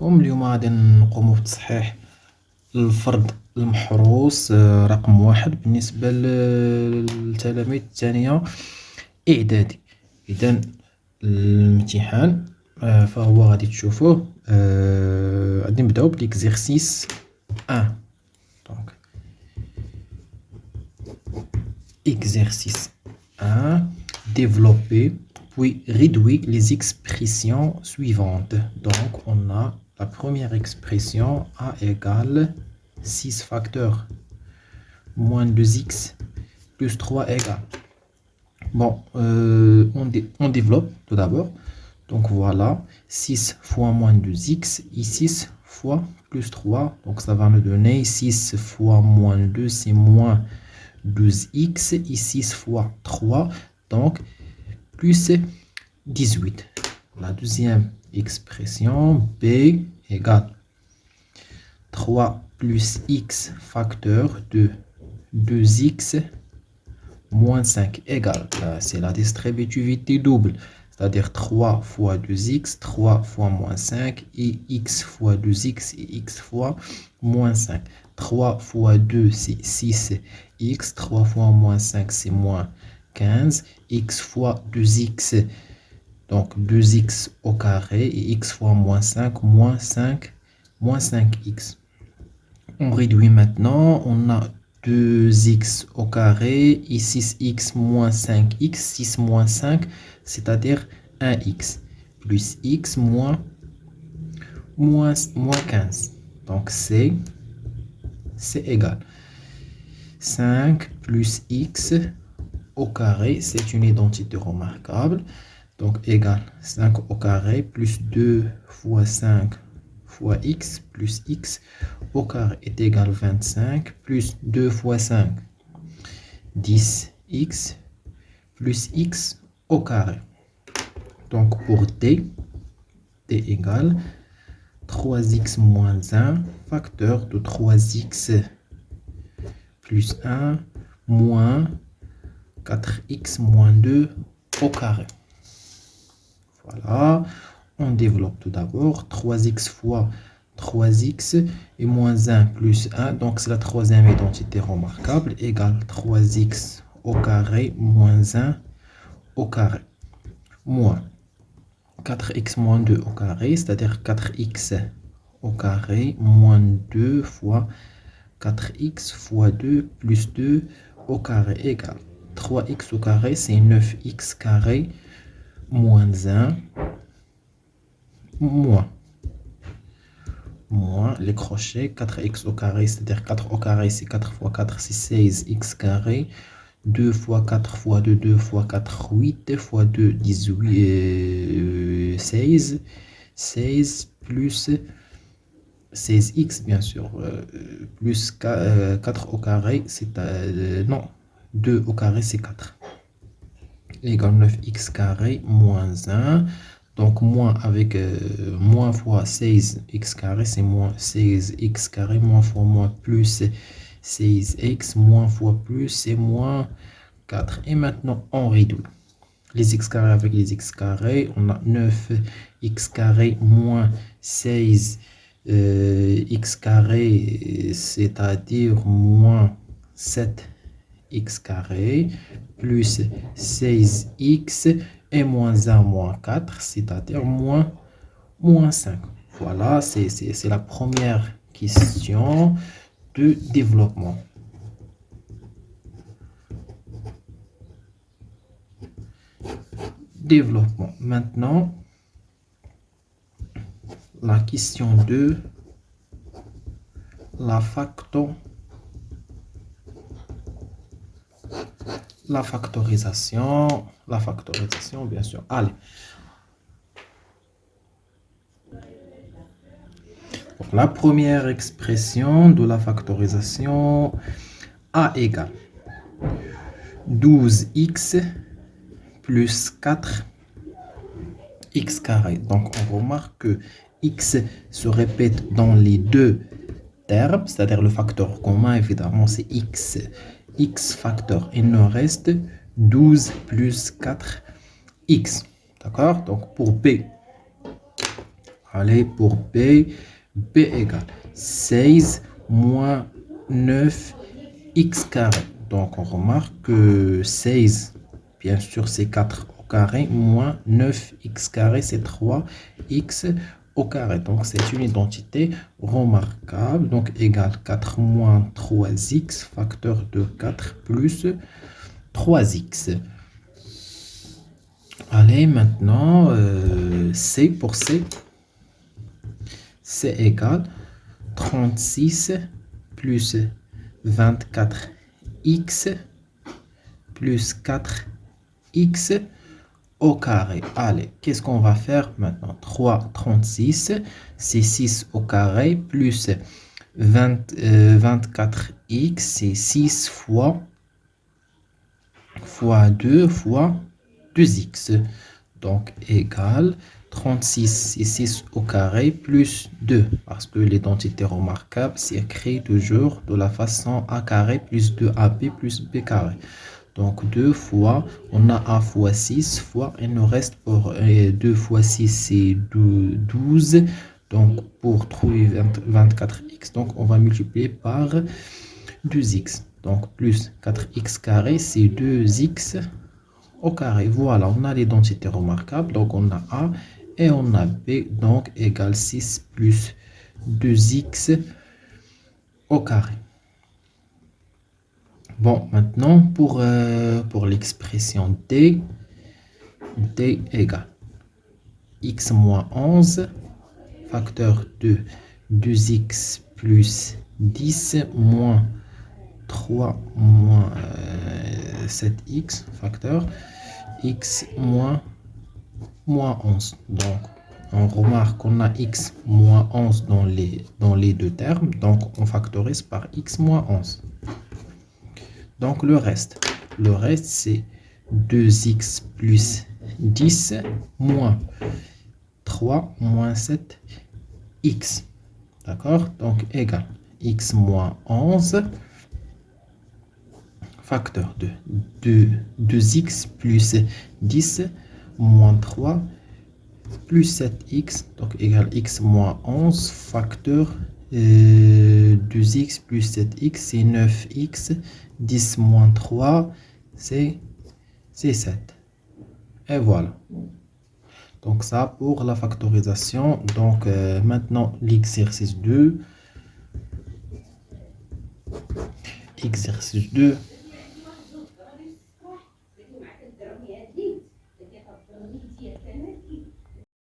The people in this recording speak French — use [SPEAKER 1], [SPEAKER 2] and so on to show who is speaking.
[SPEAKER 1] عليكم. اليوم غادي نقومو بتصحيح الفرض المحروس رقم 1 بالنسبة للتلاميذ الثانية إعدادي. إذن الامتحان فهو غادي تشوفوه. غادي نبداو بليكزيرسيس 1. دونك exercice 1, développer puis réduire les expressions suivantes. Donc, on a la première expression A égale 6 facteurs moins 2x plus 3 égale. Bon, on développe tout d'abord. Donc, voilà, 6 fois moins 2x et 6 fois plus 3. Donc, ça va me donner 6 fois moins 2, c'est moins 12x et 6 fois 3, donc plus 18. La deuxième expression, B égale 3 plus x facteur de 2x moins 5 égale, c'est la distributivité double, c'est-à-dire 3 fois 2x, 3 fois moins 5, et x fois 2x et x fois moins 5. 3 fois 2, c'est 6x, 3 fois moins 5, c'est moins 15, x fois 2x, donc 2x au carré, et x fois moins 5, moins 5x. On réduit maintenant, on a 2x au carré et 6x moins 5x, 6 moins 5, c'est-à-dire 1x, plus x moins 15. Donc c'est égal. 5 plus x au carré, c'est une identité remarquable. Donc égal 5 au carré plus 2 fois 5 fois x plus x au carré est égal 25 plus 2 fois 5, 10x plus x au carré. Donc pour d égale 3x moins 1 facteur de 3x plus 1 moins 4x moins 2 au carré. Voilà, on développe tout d'abord 3x fois 3x et moins 1 plus 1, donc c'est la troisième identité remarquable, égale 3x au carré moins 1 au carré, moins 4x moins 2 au carré, c'est-à-dire 4x au carré moins 2 fois 4x fois 2 plus 2 au carré égale 3x au carré, c'est 9x carré moins 1 moins les crochets, 4x au carré, c'est-à-dire 4 au carré, c'est 4 fois 4, c'est 16x carré, 2 fois 4 fois 2, 2 fois 4, 8 fois 2, 18, 16 plus 16x, bien sûr, plus 4 au carré, c'est... non, 2 au carré, c'est 4. Égale 9x carré moins 1. Donc, moins avec moins fois 16x carré, c'est moins 16x carré, moins fois moins plus 16x, moins fois plus, c'est moins 4. Et maintenant, on réduit les x carrés avec les x carrés. On a 9x carré moins 16 x carré, c'est-à-dire moins 7x carré, plus 16x et moins 1 moins 4, c'est-à-dire moins 5. Voilà, c'est la première question de développement. Maintenant, la question 2, la factorisation, bien sûr. Allez. Donc, la première expression de la factorisation, A égale 12x plus 4x carré. Donc, on remarque que x se répète dans les deux termes, c'est-à-dire le facteur commun, évidemment, c'est x facteur. Il nous reste 12 plus 4x. D'accord? Donc, pour B, Allez, pour B, B égale 16 moins 9 x carré. Donc, on remarque que 16, bien sûr, c'est 4 au carré, moins 9x carré, c'est 3x au carré. Donc, c'est une identité remarquable. Donc, égale 4 moins 3x, facteur de 4 plus 3x. Allez, maintenant, C pour C. C égale 36 plus 24x plus 4x au carré. Allez, qu'est-ce qu'on va faire maintenant? 36, c'est 6 au carré, plus 24x, c'est 6 fois 2 fois 2x. Donc, égal 36, c'est 6 au carré, plus 2. Parce que l'identité remarquable, c'est écrit toujours de la façon a carré plus 2ab plus b carré. Donc 2 fois, on a a fois 6 fois, il nous reste pour 2 fois 6, c'est 12. Donc pour trouver 24x, donc on va multiplier par 2x. Donc plus 4x carré, c'est 2x au carré. Voilà, on a l'identité remarquable. Donc on a a et on a b, donc égale 6 plus 2x au carré. Bon, maintenant pour l'expression d, d égale x moins 11, facteur de 2x plus 10 moins 3 moins 7x, facteur x moins 11. Donc, on remarque qu'on a x moins 11 dans les deux termes, donc on factorise par x moins 11. Donc, le reste c'est 2x plus 10 moins 3 moins 7x. D'accord? Donc, égal x moins 11, facteur de 2x plus 10 moins 3 plus 7x, donc égal x moins 11, facteur 2x plus 7x, c'est 9x, 10 moins 3, c'est 7. Et voilà. Donc ça pour la factorisation. Donc maintenant l'exercice 2. Exercice 2.